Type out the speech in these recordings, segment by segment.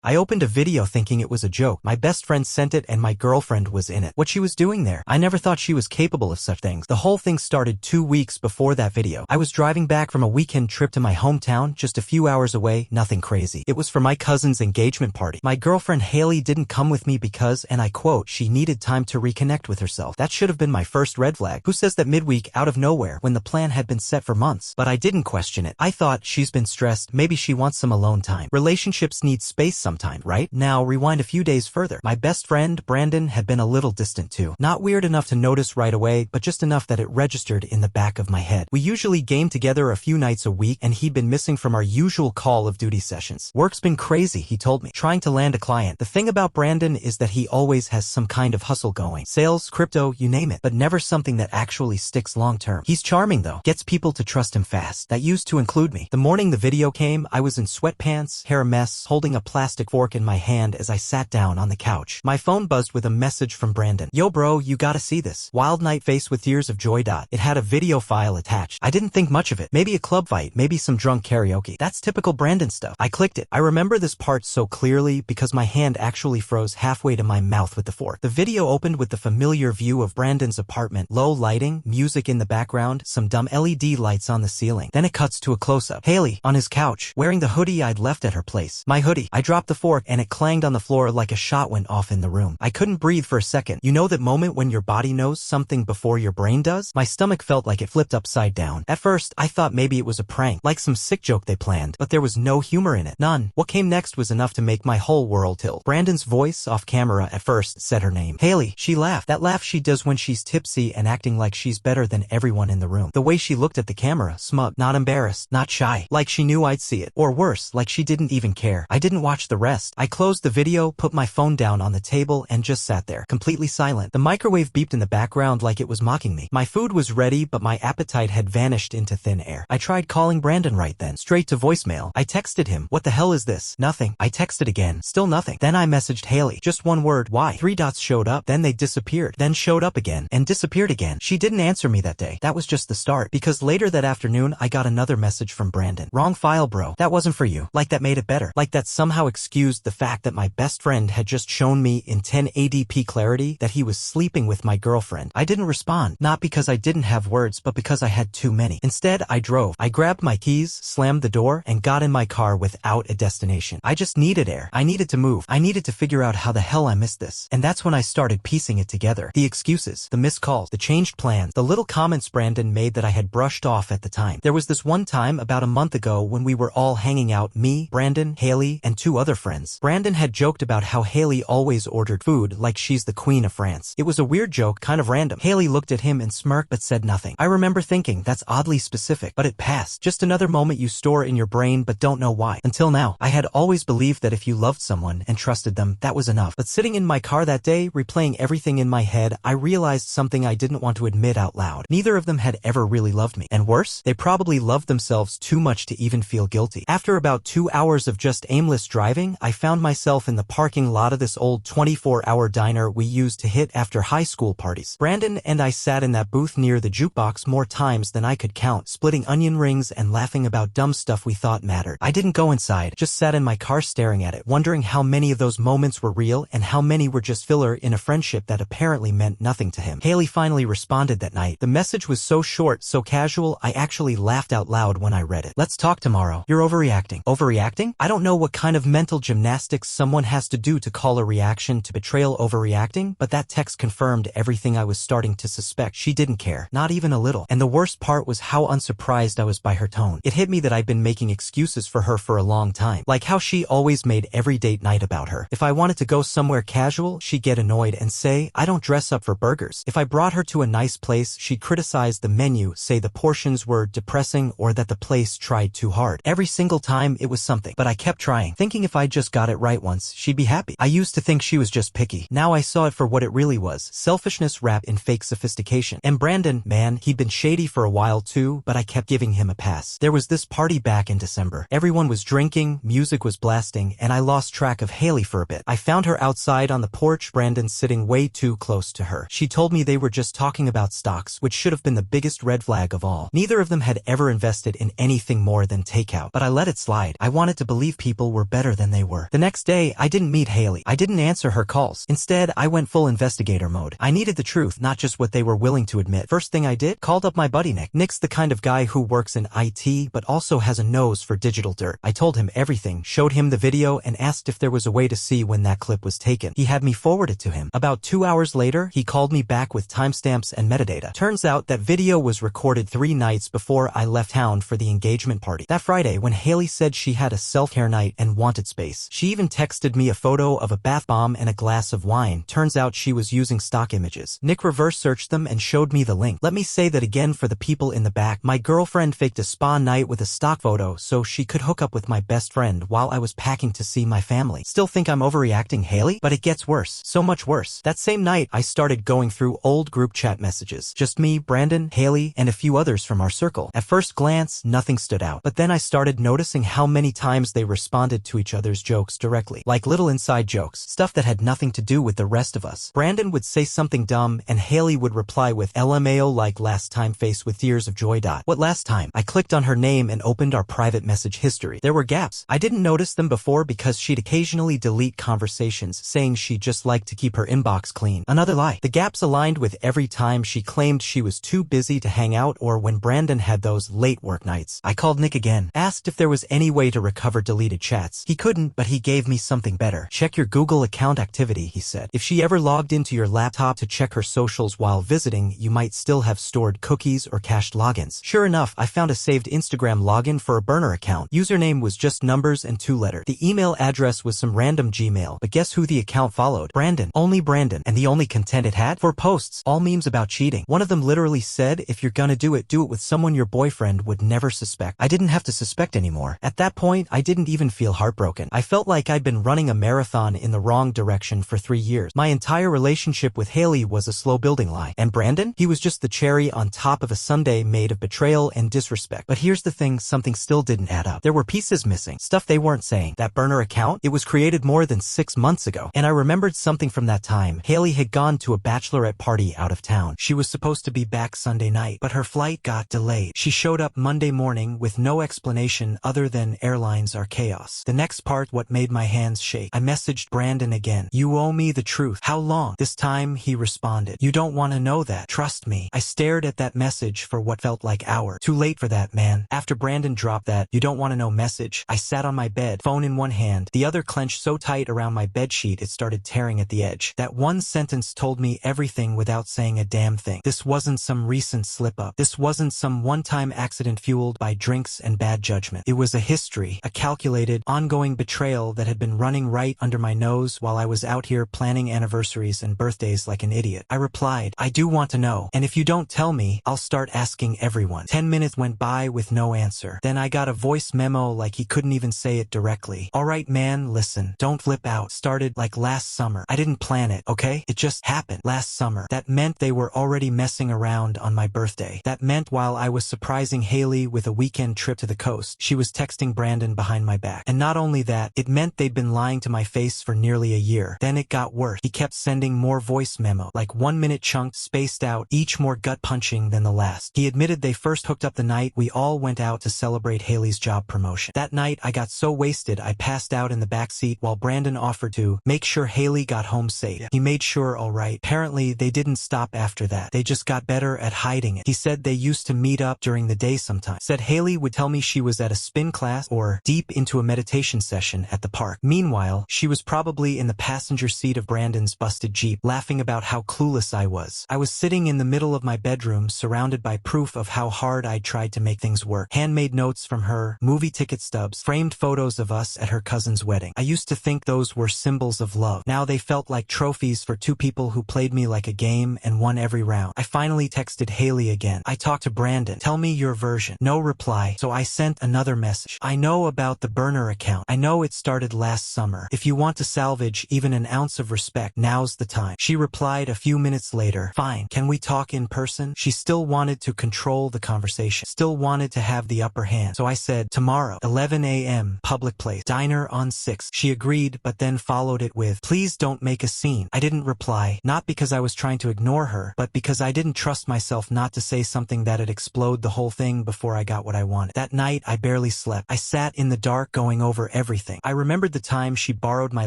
I opened a video thinking it was a joke. My best friend sent it and my girlfriend was in it. What she was doing there? I never thought she was capable of such things. The whole thing started 2 weeks before that video. I was driving back from a weekend trip to my hometown, just a few hours away, nothing crazy. It was for my cousin's engagement party. My girlfriend Haley didn't come with me because, and I quote, she needed time to reconnect with herself. That should have been my first red flag. Who says that midweek out of nowhere when the plan had been set for months? But I didn't question it. I thought, she's been stressed, maybe she wants some alone time. Relationships need space sometime, right? Now rewind a few days further. My best friend, Brandon, had been a little distant too. Not weird enough to notice right away, but just enough that it registered in the back of my head. We usually game together a few nights a week and he'd been missing from our usual Call of Duty sessions. Work's been crazy, he told me, trying to land a client. The thing about Brandon is that he always has some kind of hustle going. Sales, crypto, you name it, but never something that actually sticks long term. He's charming though, gets people to trust him fast. That used to include me. The morning the video came, I was in sweatpants, hair a mess, holding a plastic fork in my hand as I sat down on the couch. My phone buzzed with a message from Brandon. Yo bro, you gotta see this. Wild night face with tears of joy. It had a video file attached. I didn't think much of it. Maybe a club fight, maybe some drunk karaoke. That's typical Brandon stuff. I clicked it. I remember this part so clearly because my hand actually froze halfway to my mouth with the fork. The video opened with the familiar view of Brandon's apartment. Low lighting, music in the background, some dumb LED lights on the ceiling. Then it cuts to a close-up. Haley, on his couch, wearing the hoodie I'd left at her place. My hoodie. I dropped the fork and it clanged on the floor like a shot went off in the room. I couldn't breathe for a second. You know that moment when your body knows something before your brain does? My stomach felt like it flipped upside down. At first, I thought maybe it was a prank, like some sick joke they planned, but there was no humor in it. None. What came next was enough to make my whole world tilt. Brandon's voice, off camera at first, said her name. Haley. She laughed. That laugh she does when she's tipsy and acting like she's better than everyone in the room. The way she looked at the camera, smug, not embarrassed, not shy, like she knew I'd see it. Or worse, like she didn't even care. I didn't watch the rest. I closed the video, put my phone down on the table, and just sat there, completely silent. The microwave beeped in the background like it was mocking me. My food was ready, but my appetite had vanished into thin air. I tried calling Brandon right then, straight to voicemail. I texted him, what the hell is this? Nothing. I texted again, still nothing. Then I messaged Haley, just one word, why? 3 dots showed up, then they disappeared, then showed up again, and disappeared again. She didn't answer me that day. That was just the start, because later that afternoon I got another message from Brandon. Wrong file bro. That wasn't for you. Like that made it better. Like that somehow excused the fact that my best friend had just shown me in 1080p clarity that he was sleeping with my girlfriend. I didn't respond, not because I didn't have words, but because I had too many. Instead, I drove. I grabbed my keys, slammed the door, and got in my car without a destination. I just needed air. I needed to move. I needed to figure out how the hell I missed this. And that's when I started piecing it together. The excuses, the missed calls, the changed plans, the little comments Brandon made that I had brushed off at the time. There was this one time about a month ago when we were all hanging out, me, Brandon, Haley, and 2 other friends. Brandon had joked about how Haley always ordered food like she's the queen of France. It was a weird joke, kind of random. Haley looked at him and smirked but said nothing. I remember thinking, that's oddly specific, but it passed. Just another moment you store in your brain but don't know why. Until now, I had always believed that if you loved someone and trusted them, that was enough. But sitting in my car that day, replaying everything in my head, I realized something I didn't want to admit out loud. Neither of them had ever really loved me. And worse, they probably loved themselves too much to even feel guilty. After about 2 hours of just aimless driving, I found myself in the parking lot of this old 24-hour diner we used to hit after high school parties. Brandon and I sat in that booth near the jukebox more times than I could count, splitting onion rings and laughing about dumb stuff we thought mattered. I didn't go inside, just sat in my car staring at it, wondering how many of those moments were real and how many were just filler in a friendship that apparently meant nothing to him. Haley finally responded that night. The message was so short, so casual, I actually laughed out loud when I read it. Let's talk tomorrow. You're overreacting. Overreacting? I don't know what kind of mental gymnastics someone has to do to call a reaction to betrayal overreacting, but that text confirmed everything I was starting to suspect. She didn't care. Not even a little. And the worst part was how unsurprised I was by her tone. It hit me that I'd been making excuses for her for a long time. Like how she always made every date night about her. If I wanted to go somewhere casual, she'd get annoyed and say, I don't dress up for burgers. If I brought her to a nice place, she'd criticize the menu, say the portions were depressing or that the place tried too hard. Every single time it was something, but I kept trying, thinking if I just got it right once, she'd be happy. I used to think she was just picky. Now I saw it for what it really was. Selfishness wrapped in fake sophistication. And Brandon, man, he'd been shady for a while too, but I kept giving him a pass. There was this party back in December. Everyone was drinking, music was blasting, and I lost track of Haley for a bit. I found her outside on the porch, Brandon sitting way too close to her. She told me they were just talking about stocks, which should have been the biggest red flag of all. Neither of them had ever invested in anything more than takeout, but I let it slide. I wanted to believe people were better than they they were. The next day, I didn't meet Haley. I didn't answer her calls. Instead, I went full investigator mode. I needed the truth, not just what they were willing to admit. First thing I did, called up my buddy Nick. Nick's the kind of guy who works in IT, but also has a nose for digital dirt. I told him everything, showed him the video, and asked if there was a way to see when that clip was taken. He had me forward it to him. About 2 hours later, he called me back with timestamps and metadata. Turns out that video was recorded 3 nights before I left town for the engagement party. That Friday, when Haley said she had a self-care night and wanted space, she even texted me a photo of a bath bomb and a glass of wine. Turns out she was using stock images. Nick reverse searched them and showed me the link. Let me say that again for the people in the back. My girlfriend faked a spa night with a stock photo so she could hook up with my best friend while I was packing to see my family. Still think I'm overreacting, Haley? But it gets worse. So much worse. That same night, I started going through old group chat messages. Just me, Brandon, Haley, and a few others from our circle. At first glance, nothing stood out. But then I started noticing how many times they responded to each other's jokes directly. Like little inside jokes. Stuff that had nothing to do with the rest of us. Brandon would say something dumb, and Haley would reply with LMAO like last time face with tears of joy. What last time? I clicked on her name and opened our private message history. There were gaps. I didn't notice them before because she'd occasionally delete conversations saying she just liked to keep her inbox clean. Another lie. The gaps aligned with every time she claimed she was too busy to hang out or when Brandon had those late work nights. I called Nick again, asked if there was any way to recover deleted chats. He couldn't, but he gave me something better. Check your Google account activity, he said. If she ever logged into your laptop to check her socials while visiting, you might still have stored cookies or cached logins. Sure enough, I found a saved Instagram login for a burner account. Username was just numbers and 2 letters. The email address was some random Gmail, but guess who the account followed? Brandon. Only Brandon. And the only content it had? 4 posts. All memes about cheating. One of them literally said, if you're gonna do it with someone your boyfriend would never suspect. I didn't have to suspect anymore. At that point, I didn't even feel heartbroken. I felt like I'd been running a marathon in the wrong direction for 3 years. My entire relationship with Haley was a slow building lie. And Brandon? He was just the cherry on top of a sundae made of betrayal and disrespect. But here's the thing, something still didn't add up. There were pieces missing. Stuff they weren't saying. That burner account? It was created more than 6 months ago. And I remembered something from that time. Haley had gone to a bachelorette party out of town. She was supposed to be back Sunday night, but her flight got delayed. She showed up Monday morning with no explanation other than airlines are chaos. The next part what made my hands shake. I messaged Brandon again. You owe me the truth. How long? This time he responded. You don't want to know that. Trust me. I stared at that message for what felt like hours. Too late for that, man. After Brandon dropped that you don't want to know message, I sat on my bed, phone in one hand, the other clenched so tight around my bedsheet it started tearing at the edge. That one sentence told me everything without saying a damn thing. This wasn't some recent slip-up. This wasn't some one-time accident fueled by drinks and bad judgment. It was a history, a calculated, ongoing betrayal that had been running right under my nose while I was out here planning anniversaries and birthdays like an idiot. I replied, I do want to know, and if you don't tell me, I'll start asking everyone. 10 minutes went by with no answer. Then I got a voice memo like he couldn't even say it directly. Alright man, listen, don't flip out. Started like last summer. I didn't plan it, okay? It just happened. Last summer. That meant they were already messing around on my birthday. That meant while I was surprising Haley with a weekend trip to the coast, she was texting Brandon behind my back. And not only that, it meant they'd been lying to my face for nearly a year. Then it got worse. He kept sending more voice memo, like 1-minute chunks spaced out, each more gut-punching than the last. He admitted they first hooked up the night we all went out to celebrate Haley's job promotion. That night, I got so wasted I passed out in the backseat while Brandon offered to make sure Haley got home safe. He made sure alright. Apparently, they didn't stop after that. They just got better at hiding it. He said they used to meet up during the day sometimes. Said Haley would tell me she was at a spin class or deep into a meditation session at the park. Meanwhile, she was probably in the passenger seat of Brandon's busted Jeep, laughing about how clueless I was. I was sitting in the middle of my bedroom, surrounded by proof of how hard I tried to make things work. Handmade notes from her, movie ticket stubs, framed photos of us at her cousin's wedding. I used to think those were symbols of love. Now they felt like trophies for 2 people who played me like a game and won every round. I finally texted Haley again. I talked to Brandon. Tell me your version. No reply. So I sent another message. I know about the burner account. I know it started last summer. If you want to salvage even an ounce of respect, now's the time. She replied a few minutes later. Fine. Can we talk in person? She still wanted to control the conversation. Still wanted to have the upper hand. So I said, tomorrow, 11 a.m., public place, diner on 6th. She agreed, but then followed it with, please don't make a scene. I didn't reply, not because I was trying to ignore her, but because I didn't trust myself not to say something that'd explode the whole thing before I got what I wanted. That night, I barely slept. I sat in the dark going over everything. everything. I remembered the time she borrowed my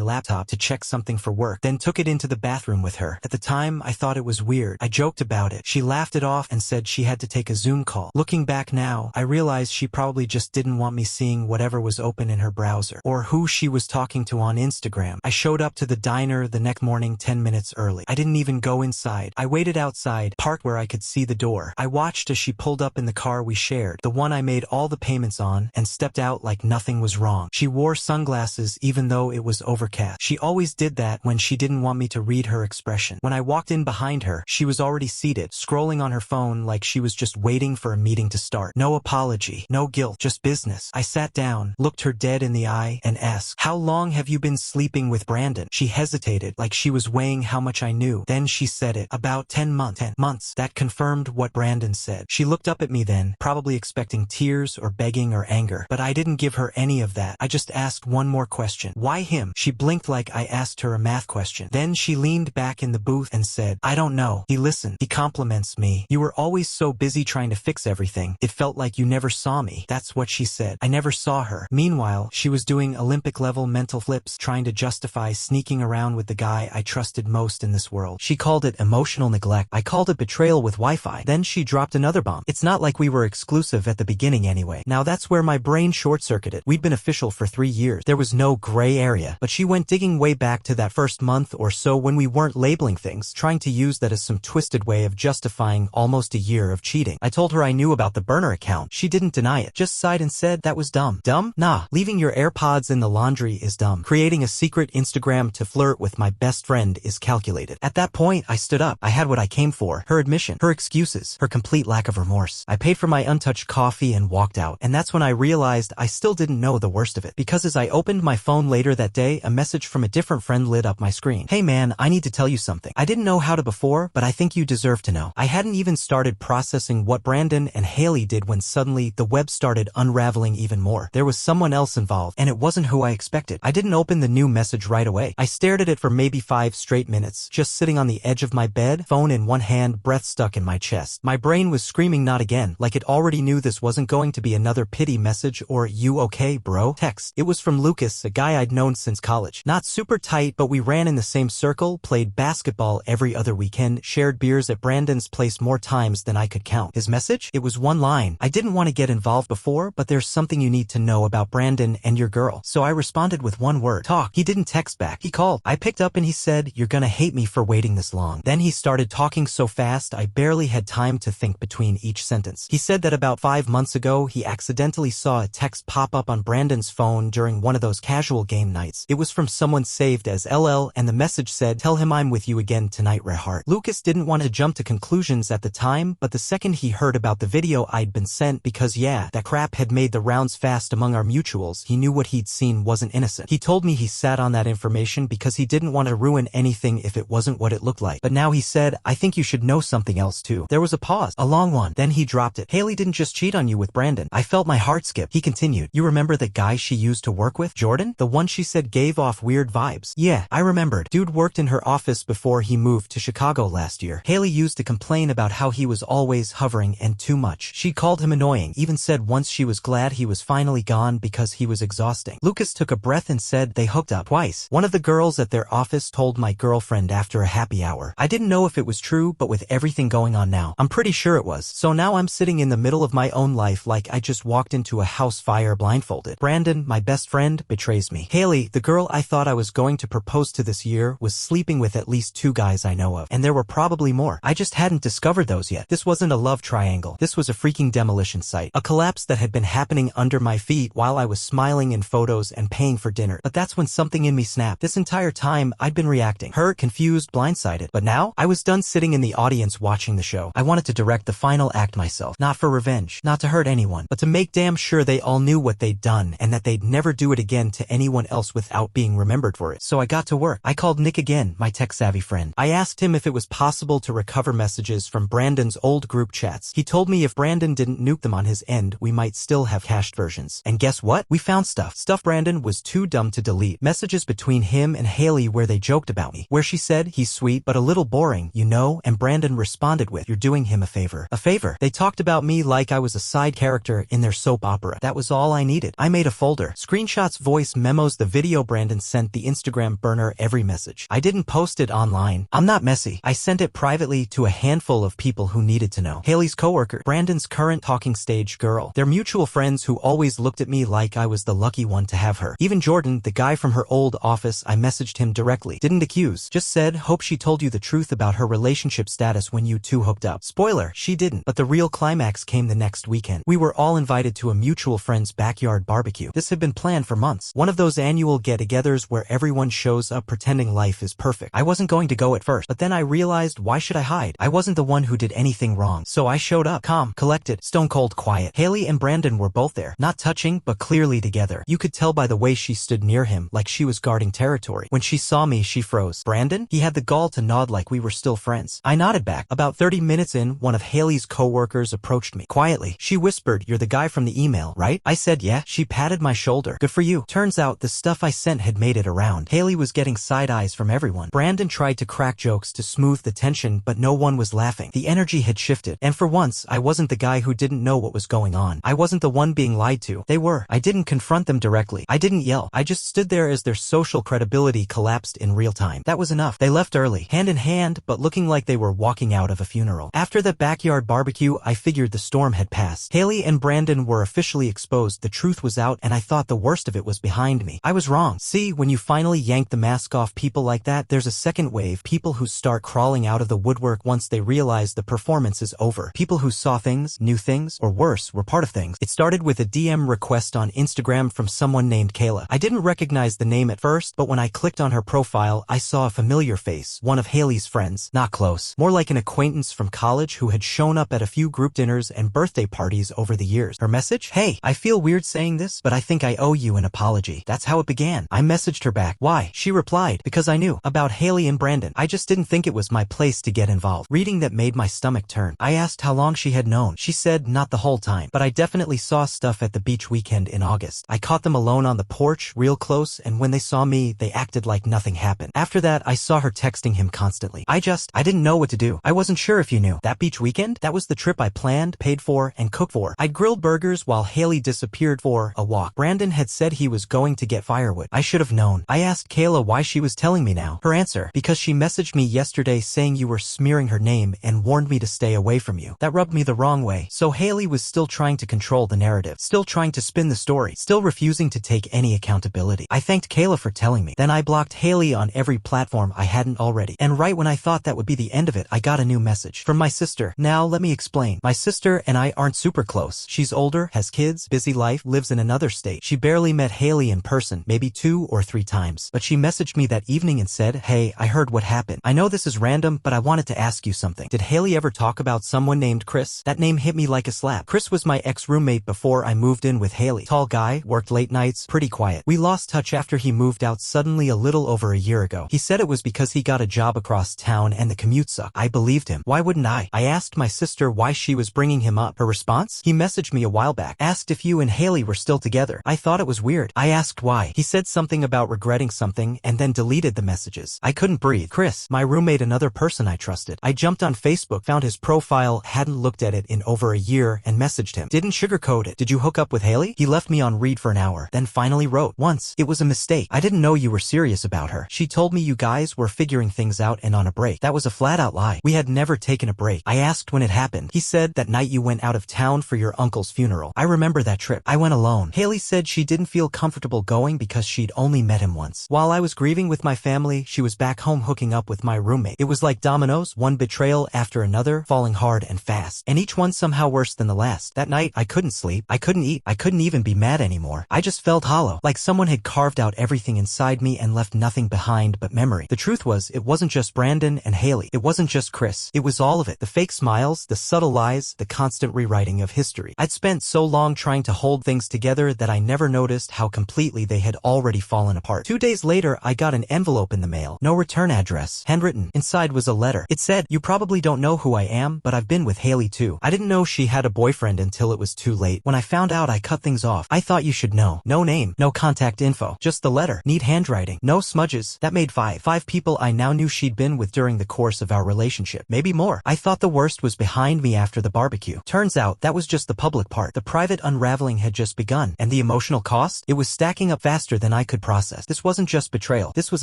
laptop to check something for work, then took it into the bathroom with her. At the time, I thought it was weird. I joked about it. She laughed it off and said she had to take a Zoom call. Looking back now, I realized she probably just didn't want me seeing whatever was open in her browser, or who she was talking to on Instagram. I showed up to the diner the next morning 10 minutes early. I didn't even go inside. I waited outside, parked where I could see the door. I watched as she pulled up in the car we shared, the one I made all the payments on, and stepped out like nothing was wrong. She wore sunglasses even though it was overcast. She always did that when she didn't want me to read her expression. When I walked in behind her, she was already seated, scrolling on her phone like she was just waiting for a meeting to start. No apology, no guilt, just business. I sat down, looked her dead in the eye, and asked, "How long have you been sleeping with Brandon?" She hesitated, like she was weighing how much I knew. Then she said it. About 10 months. 10 months. That confirmed what Brandon said. She looked up at me then, probably expecting tears or begging or anger. But I didn't give her any of that. I just asked one more question. Why him? She blinked like I asked her a math question. Then she leaned back in the booth and said, "I don't know. He listened. He compliments me. You were always so busy trying to fix everything. It felt like you never saw me." That's what she said. I never saw her. Meanwhile, she was doing Olympic-level mental flips, trying to justify sneaking around with the guy I trusted most in this world. She called it emotional neglect. I called it betrayal with Wi-Fi. Then she dropped another bomb. It's not like we were exclusive at the beginning anyway. Now that's where my brain short-circuited. We'd been official for 3 years. There was no gray area. But she went digging way back to that first month or so when we weren't labeling things, trying to use that as some twisted way of justifying almost a year of cheating. I told her I knew about the burner account. She didn't deny it, just sighed and said that was dumb. Dumb? Nah. Leaving your AirPods in the laundry is dumb. Creating a secret Instagram to flirt with my best friend is calculated. At that point, I stood up. I had what I came for. Her admission, her excuses, her complete lack of remorse. I paid for my untouched coffee and walked out. And that's when I realized I still didn't know the worst of it. Because as I opened my phone later that day, a message from a different friend lit up my screen. "Hey man, I need to tell you something. I didn't know how to before, but I think you deserve to know." I hadn't even started processing what Brandon and Haley did when suddenly the web started unraveling even more. There was someone else involved, and it wasn't who I expected. I didn't open the new message right away. I stared at it for maybe 5 straight minutes, just sitting on the edge of my bed, phone in one hand, breath stuck in my chest. My brain was screaming not again, like it already knew this wasn't going to be another pity message or "you okay, bro?" text. It was from Lucas, a guy I'd known since college. Not super tight, but we ran in the same circle, played basketball every other weekend, shared beers at Brandon's place more times than I could count. His message? It was one line. "I didn't want to get involved before, but there's something you need to know about Brandon and your girl." So I responded with one word. Talk. He didn't text back. He called. I picked up and he said, "You're gonna hate me for waiting this long." Then he started talking so fast I barely had time to think between each sentence. He said that about 5 months ago, he accidentally saw a text pop up on Brandon's phone during one of those casual game nights. It was from someone saved as LL, and the message said, "Tell him I'm with you again tonight, Reheart." Lucas didn't want to jump to conclusions at the time, but the second he heard about the video I'd been sent, because yeah, that crap had made the rounds fast among our mutuals, he knew what he'd seen wasn't innocent. He told me he sat on that information because he didn't want to ruin anything if it wasn't what it looked like. But now he said, "I think you should know something else too." There was a pause, a long one. Then he dropped it. "Haley didn't just cheat on you with Brandon." I felt my heart skip. He continued, "You remember the guy she used to work with? Jordan? The one she said gave off weird vibes?" Yeah, I remembered. Dude worked in her office before he moved to Chicago last year. Haley used to complain about how he was always hovering and too much. She called him annoying, even said once she was glad he was finally gone because he was exhausting. Lucas took a breath and said they hooked up twice. One of the girls at their office told my girlfriend after a happy hour. I didn't know if it was true, but with everything going on now, I'm pretty sure it was. So now I'm sitting in the middle of my own life like I just walked into a house fire blindfolded. Brandon, my best friend, betrays me. Haley, the girl I thought I was going to propose to this year, was sleeping with at least 2 guys I know of. And there were probably more. I just hadn't discovered those yet. This wasn't a love triangle. This was a freaking demolition site. A collapse that had been happening under my feet while I was smiling in photos and paying for dinner. But that's when something in me snapped. This entire time, I'd been reacting. Hurt, confused, blindsided. But now, I was done sitting in the audience watching the show. I wanted to direct the final act myself. Not for revenge. Not to hurt anyone. But to make damn sure they all knew what they'd done and that they'd never do it again to anyone else without being remembered for it. So I got to work. I called Nick again, my tech-savvy friend. I asked him if it was possible to recover messages from Brandon's old group chats. He told me if Brandon didn't nuke them on his end, we might still have cached versions. And guess what? We found stuff. Stuff Brandon was too dumb to delete. Messages between him and Haley where they joked about me. Where she said, "He's sweet but a little boring, you know," and Brandon responded with, "You're doing him a favor." A favor? They talked about me like I was a side character in their soap opera. That was all I needed. I made a folder. Screen Screenshots, voice memos, the video. Brandon sent the Instagram burner every message. I didn't post it online. I'm not messy. I sent it privately to a handful of people who needed to know. Haley's coworker, Brandon's current talking stage girl. Their mutual friends who always looked at me like I was the lucky one to have her. Even Jordan, the guy from her old office, I messaged him directly. Didn't accuse. Just said, hope she told you the truth about her relationship status when you two hooked up. Spoiler, she didn't. But the real climax came the next weekend. We were all invited to a mutual friend's backyard barbecue. This had been planned for months. One of those annual get-togethers where everyone shows up pretending life is perfect. I wasn't going to go at first, but then I realized, why should I hide? I wasn't the one who did anything wrong. So I showed up, calm, collected, stone cold quiet. Haley and Brandon were both there. Not touching, but clearly together. You could tell by the way she stood near him, like she was guarding territory. When she saw me, she froze. Brandon? He had the gall to nod like we were still friends. I nodded back. About 30 minutes in, one of Haley's co-workers approached me. Quietly, she whispered, you're the guy from the email, right? I said yeah. She patted my shoulder. Good for you. Turns out the stuff I sent had made it around. Haley was getting side eyes from everyone. Brandon tried to crack jokes to smooth the tension, but no one was laughing. The energy had shifted. And for once, I wasn't the guy who didn't know what was going on. I wasn't the one being lied to. They were. I didn't confront them directly. I didn't yell. I just stood there as their social credibility collapsed in real time. That was enough. They left early, hand in hand, but looking like they were walking out of a funeral. After the backyard barbecue, I figured the storm had passed. Haley and Brandon were officially exposed. The truth was out, and I thought the worst of it was behind me. I was wrong. See, when you finally yank the mask off people like that, there's a second wave. People who start crawling out of the woodwork once they realize the performance is over. People who saw things, knew things, or worse, were part of things. It started with a DM request on Instagram from someone named Kayla. I didn't recognize the name at first, but when I clicked on her profile, I saw a familiar face, one of Haley's friends. Not close. More like an acquaintance from college who had shown up at a few group dinners and birthday parties over the years. Her message? Hey, I feel weird saying this, but I think I owe you an apology. That's how it began. I messaged her back. Why? She replied, because I knew about Haley and Brandon. I just didn't think it was my place to get involved. Reading that made my stomach turn. I asked how long she had known. She said not the whole time, but I definitely saw stuff at the beach weekend in August. I caught them alone on the porch, real close, and when they saw me, they acted like nothing happened. After that, I saw her texting him constantly. I didn't know what to do. I wasn't sure if you knew. That beach weekend? That was the trip I planned, paid for, and cooked for. I'd grilled burgers while Haley disappeared for a walk. Brandon had said he was going to get firewood. I should have known. I asked Kayla why she was telling me now. Her answer, because she messaged me yesterday saying you were smearing her name and warned me to stay away from you. That rubbed me the wrong way. So Haley was still trying to control the narrative, still trying to spin the story, still refusing to take any accountability. I thanked Kayla for telling me. Then I blocked Haley on every platform I hadn't already. And right when I thought that would be the end of it, I got a new message from my sister. Now let me explain. My sister and I aren't super close. She's older, has kids, busy life, lives in another state. She barely met Haley in person, maybe 2 or 3 times. But she messaged me that evening and said, hey, I heard what happened. I know this is random, but I wanted to ask you something. Did Haley ever talk about someone named Chris? That name hit me like a slap. Chris was my ex-roommate before I moved in with Haley. Tall guy, worked late nights, pretty quiet. We lost touch after he moved out suddenly a little over a year ago. He said it was because he got a job across town and the commute sucked. I believed him. Why wouldn't I? I asked my sister why she was bringing him up. Her response? He messaged me a while back, asked if you and Haley were still together. I thought it was weird. I asked why. He said something about regretting something and then deleted the messages. I couldn't breathe. Chris, my roommate, another person I trusted. I jumped on Facebook, found his profile, hadn't looked at it in over a year, and messaged him. Didn't sugarcoat it. Did you hook up with Haley? He left me on read for an hour, then finally wrote. Once. It was a mistake. I didn't know you were serious about her. She told me you guys were figuring things out and on a break. That was a flat-out lie. We had never taken a break. I asked when it happened. He said that night you went out of town for your uncle's funeral. I remember that trip. I went alone. Haley said she didn't feel comfortable going because she'd only met him once. While I was grieving with my family, she was back home hooking up with my roommate. It was like dominoes, one betrayal after another, falling hard and fast, and each one somehow worse than the last. That night, I couldn't sleep. I couldn't eat. I couldn't even be mad anymore. I just felt hollow, like someone had carved out everything inside me and left nothing behind but memory. The truth was, it wasn't just Brandon and Haley. It wasn't just Chris. It was all of it. The fake smiles, the subtle lies, the constant rewriting of history. I'd spent so long trying to hold things together that I never noticed how completely they had already fallen apart. 2 days later, I got an envelope in the mail. No return address. Handwritten. Inside was a letter. It said, you probably don't know who I am, but I've been with Haley too. I didn't know she had a boyfriend until it was too late. When I found out, I cut things off. I thought you should know. No name. No contact info. Just the letter. Neat handwriting. No smudges. That made 5. 5 people I now knew she'd been with during the course of our relationship. Maybe more. I thought the worst was behind me after the barbecue. Turns out, that was just the public part. The private unraveling had just begun, and the emotional cost? It was stacking up faster than I could process. This wasn't just betrayal. This was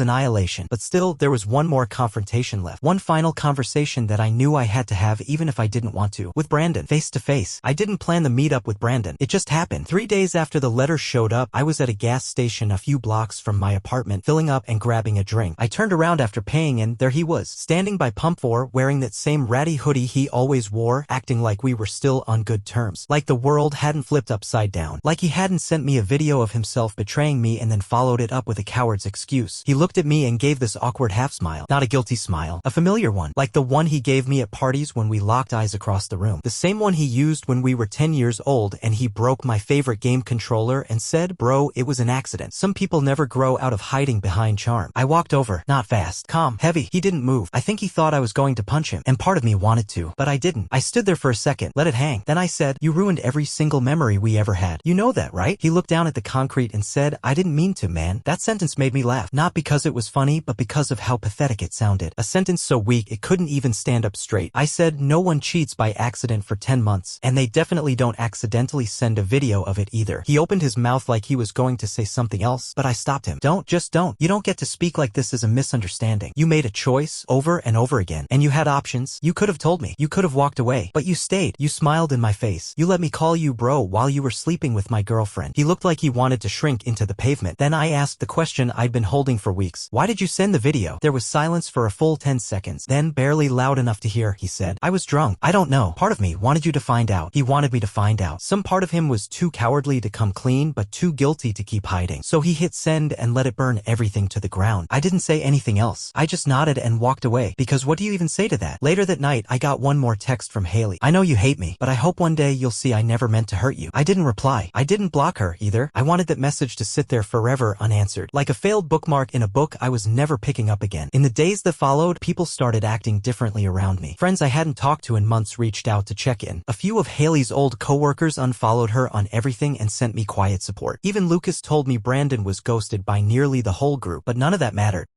annihilation. But still, there was one more confrontation left. One final conversation that I knew I had to have even if I didn't want to. With Brandon, face to face. I didn't plan the meetup with Brandon. It just happened. 3 days after the letter showed up, I was at a gas station a few blocks from my apartment, filling up and grabbing a drink. I turned around after paying and there he was, standing by pump 4, wearing that same ratty hoodie he always wore, acting like we were still on good terms. Like the world hadn't flipped upside down. Like he hadn't sent me a video of himself betraying me and then followed it up with a coward's excuse. He looked at me and gave this awkward half smile. Not a guilty smile. A familiar one. Like the one he gave me at parties when we locked eyes across the room. The same one he used when we were 10 years old and he broke my favorite game controller and said, "Bro, it was an accident." Some people never grow out of hiding behind charm. I walked over. Not fast. Calm. Heavy. He didn't move. I think he thought I was going to punch him. And part of me wanted to. But I didn't. I stood there for a second. Let it hang. Then I said, "You ruined every single memory we ever had. You know that, right?" He looked down at the concrete and said, "I didn't mean to, man." That sentence made me laugh. Not because it was funny, but because of how pathetic it sounded. A sentence so weak it couldn't even stand up straight. I said, "No one cheats by accident for 10 months. And they definitely don't accidentally send a video of it either." He opened his mouth like he was going to say something else, but I stopped him. Just don't. You don't get to speak like this as a misunderstanding. You made a choice over and over again. And you had options. You could have told me. You could have walked away. But you stayed. You smiled in my face. You let me call you bro while you were sleeping with my girlfriend. He looked like he wanted to shrink into the pavement. Then I asked the question I'd been holding for weeks. "Why did you send the video?" There was silence for a full 10 seconds. Then, barely loud enough to hear, he said, "I was drunk. I don't know. Part of me wanted you to find out." He wanted me to find out. Some part of him was too cowardly to come clean, but too guilty to keep hiding. So he hit send and let it burn everything to the ground. I didn't say anything else. I just nodded and walked away. Because what do you even say to that? Later that night, I got one more text from Haley. "I know you hate me, but I hope one day you'll see I never meant to hurt you." I didn't reply. I didn't block her either. I wanted that message to sit there forever unanswered. Like a failed bookmark in a book I was never picking up again. In the days that followed, people started acting differently around me. Friends I hadn't talked to in months reached out to check in. A few of Haley's old coworkers unfollowed her on everything and sent me quiet support. Even Lucas told me Brandon was ghosted by nearly the whole group, but none of that mattered.